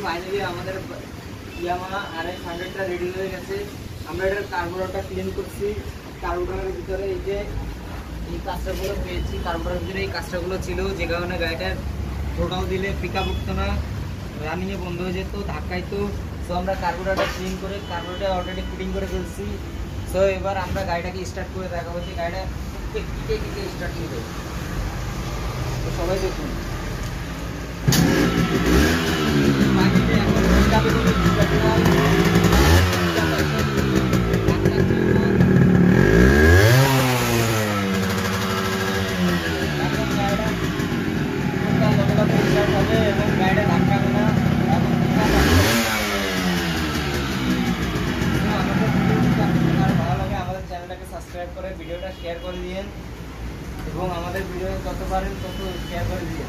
Finally আমাদের Yamaha RS-100টা ready হয়ে গেছে। আমরা এটার কার্বোরেটরটা ক্লিন করছি। কার্বোরেটরের ভিতরে এই যে এই কাঁচরাগুলো পেয়েছি, কার্বোরেটরের ভিতরে এই কাঁচরাগুলো ছিল, যে কারণে গাড়িটার টোটাল দিলে পিক আপ উঠতো না, রানিংয়ে বন্ধ হয়ে যেত, ধাক্কাইতো। সো আমরা কার্বোরেটর ক্লিন করে কার্বোরেটর অলরেডি ফিটিং করে ফেলছি। সো এবার আমরা গাড়িটাকে স্টার্ট করে দেখাবো যে গাড়িটা কিকে কিকে স্টার্ট নিবে। তো সবাই দেখুন। এবং গাড়িটা ধাক্কাবে না। ভালো লাগে আমাদের চ্যানেলটাকে সাবস্ক্রাইব করে ভিডিওটা শেয়ার করে দিন এবং আমাদের ভিডিও যত পারেন তত শেয়ার করে দিন।